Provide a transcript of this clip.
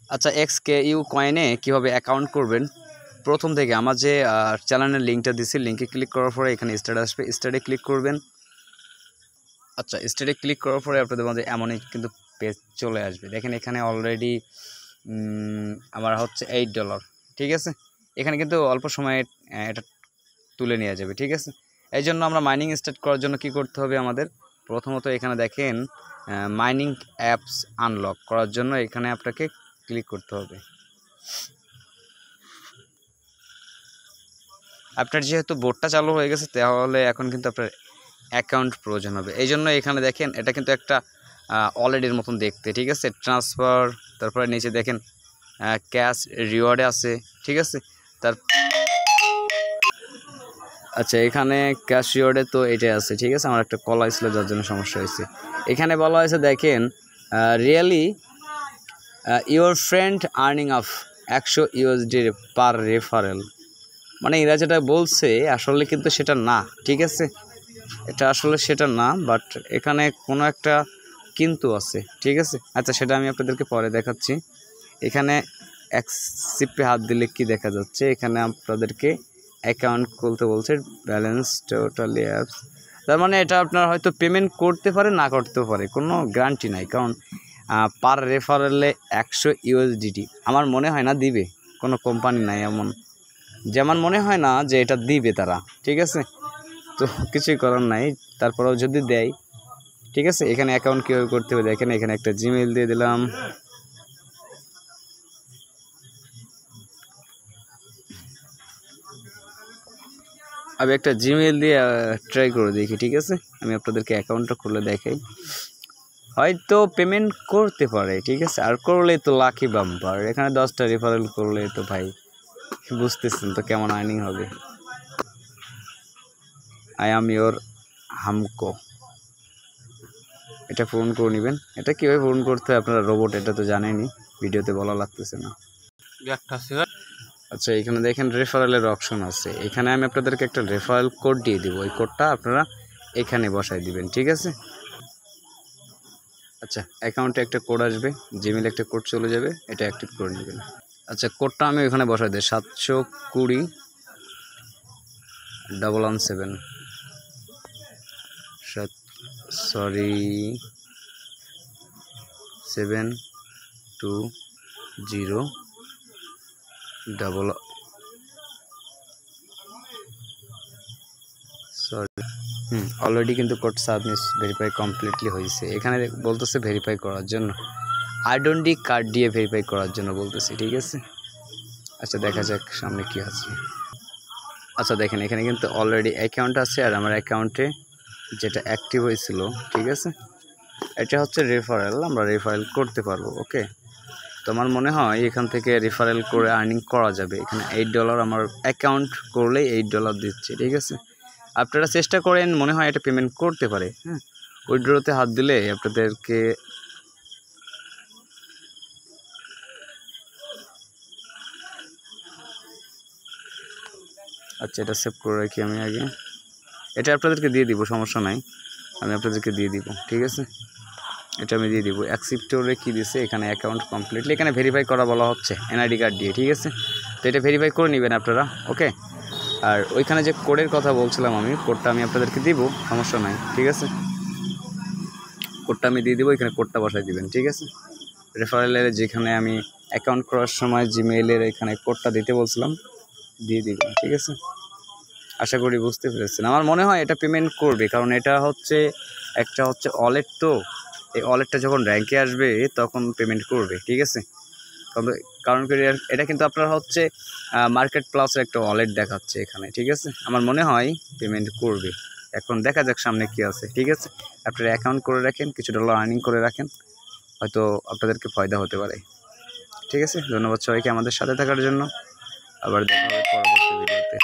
আচ্ছা, XKU কয়েনে কীভাবে account করবেন, প্রথম থেকে আমার যে চ্যানেলের লিঙ্কটা দিছি, লিঙ্কে ক্লিক করার পরে এখানে স্টার্ট আসবে, স্টার্টে ক্লিক করবেন। আচ্ছা, স্টার্টে ক্লিক করার পরে আপনাদের মাঝে এমনই কিন্তু পেজ চলে আসবে। দেখেন এখানে অলরেডি আমার হচ্ছে $8, ঠিক আছে। এখানে কিন্তু অল্প সময়ে এটা তুলে নেওয়া যাবে, ঠিক আছে। এই জন্য আমরা মাইনিং স্টার্ট করার জন্য কি করতে হবে আমাদের, প্রথমত এখানে দেখেন মাইনিং অ্যাপস আনলক করার জন্য এখানে আপনাকে ক্লিক করতে হবে। আপনার যেহেতু বোর্ডটা চালু হয়ে গেছে, তাহলে এখন কিন্তু আপনার অ্যাকাউন্ট প্রয়োজন হবে। এই জন্য এখানে দেখেন এটা কিন্তু একটা ওয়ালেটের মতন দেখতে, ঠিক আছে। ট্রান্সফার, তারপরে নিচে দেখেন ক্যাশ রিওয়ার্ডে আছে, ঠিক আছে। তার আচ্ছা, এখানে ক্যাশ রিওয়ার্ডে তো এটাই আছে, ঠিক আছে। আমার একটা কল আসছিল যার জন্য সমস্যা হয়েছে। এখানে বলা হয়েছে দেখেন really your friend earning of $100 per referral. মানে এরা যেটা বলছে আসলে কিন্তু সেটা না, ঠিক আছে। এটা আসলে সেটা না, বাট এখানে কোনো একটা কিন্তু আছে, ঠিক আছে। আচ্ছা, সেটা আমি আপনাদেরকে পরে দেখাচ্ছি। এখানে অ্যাকসেপ্টে হাত দিলে কি দেখা যাচ্ছে, এখানে আপনাদেরকে অ্যাকাউন্ট খুলতে বলছে, ব্যালেন্স টোটালি অ্যাপস। তার মানে এটা আপনার হয়তো পেমেন্ট করতে পারে, না করতে পারে, কোনো গ্যারান্টি নাই। কারণ পার রেফারেলে $100 আমার মনে হয় না দিবে, কোনো কোম্পানি নাই এমন, যেমন মনে হয় না যে এটা দিবে তারা, ঠিক আছে। তো কিছুই করার নাই, তারপরেও যদি দেয়, ঠিক আছে। এখানে অ্যাকাউন্ট কীভাবে করতে হবে দেখেন, এখানে একটা জিমেইল দিয়ে দিলাম। আমি একটা জিমেইল দিয়ে ট্রাই করে দেখি, ঠিক আছে। আমি আপনাদেরকে অ্যাকাউন্টটা খুলে দেখাই, হয়তো পেমেন্ট করতে পারে, ঠিক আছে। আর করলেই তো লাকি বাম্পার, এখানে 10টা রেফারেল করলে তো ভাই বুঝতেছেন তো কেমন আর্নিং হবে। আই অ্যাম ইয়োর হামকো, এটা পূরণ করে নেবেন। এটা কীভাবে পূরণ করতে হয় আপনারা রোবট, এটা তো জানেনই, ভিডিওতে বলা লাগতেছে না। আচ্ছা, এখানে দেখেন রেফারেলের অপশন আছে, এখানে আমি আপনাদেরকে একটা রেফারেল কোড দিয়ে দিব, ওই কোডটা আপনারা এখানে বসাই দিবেন, ঠিক আছে। আচ্ছা, অ্যাকাউন্টে একটা কোড আসবে, জিমেলে একটা কোড চলে যাবে, এটা অ্যাক্টিভ করে নেবেন। আচ্ছা, কোডটা আমি ওখানে বসাই দিই, 720-117 720 অলরেডি কিন্তু কোড সাবমিট ভেরিফাই কমপ্লিটলি হয়েছে। এখানে বলতেছে ভেরিফাই করার জন্য, আইডেন্টি কার্ড দিয়ে ভেরিফাই করার জন্য বলতেছে, ঠিক আছে। আচ্ছা, দেখা যাক সামনে কি আছে। আচ্ছা, দেখেন এখানে কিন্তু অলরেডি অ্যাকাউন্ট আছে, আর আমার অ্যাকাউন্টে যেটা অ্যাক্টিভ হয়েছিল, ঠিক আছে, এটা হচ্ছে রেফারেল, আমরা রেফারেল করতে পারবো। ওকে, তো আমার মনে হয় এখান থেকে রেফারেল করে আর্নিং করা যাবে। এখানে $8 আমার অ্যাকাউন্ট করলেই $8 দিচ্ছে, ঠিক আছে। আপনারা চেষ্টা করেন, মনে হয় এটা পেমেন্ট করতে পারে। হ্যাঁ, উইথড্রতে হাত দিলে আপনাদেরকে আচ্ছা, এটা সেভ করে রাখি আমি আগে, এটা আপনাদেরকে দিয়ে দিব, সমস্যা নাই, আমি আপনাদেরকে দিয়ে দিব, ঠিক আছে। এটা আমি দিয়ে দিব। অ্যাকসেপ্টরে কী দিছে, এখানে অ্যাকাউন্ট কমপ্লিটলি, এখানে ভেরিফাই করা বলা হচ্ছে এনআইডি কার্ড দিয়ে, ঠিক আছে। তো এটা ভেরিফাই করে নেবেন আপনারা, ওকে। আর ওইখানে যে কোডের কথা বলছিলাম আমি, কোডটা আমি আপনাদেরকে দিব, সমস্যা নাই, ঠিক আছে। কোডটা আমি দিয়ে দিব, এখানে কোডটা বসাই দিবেন, ঠিক আছে। রেফারেলের যেখানে আমি অ্যাকাউন্ট করার সময় জিমেইলের এখানে কোডটা দিতে বলছিলাম, দিয়ে দিবেন, ঠিক আছে। আশা করি বুঝতে পেরেছেন। আমার মনে হয় এটা পেমেন্ট করবে, কারণ এটা হচ্ছে একটা হচ্ছে ওয়ালেট, তো এই ওয়ালেটটা যখন র্যাঙ্কে আসবে তখন পেমেন্ট করবে, ঠিক আছে। কারণ এটা কিন্তু আপনার হচ্ছে মার্কেট প্লাসের একটা ওয়ালেট দেখাচ্ছে এখানে, ঠিক আছে। আমার মনে হয় পেমেন্ট করবে, এখন দেখা যাক সামনে কি আছে, ঠিক আছে। আপনারা অ্যাকাউন্ট করে রাখেন, কিছু ডলার আর্নিং করে রাখেন, হয়তো আপনাদেরকে ফায়দা হতে পারে, ঠিক আছে। ধন্যবাদ সবাইকে আমাদের সাথে থাকার জন্য, আবার দেখা হবে পরবর্তী ভিডিওতে।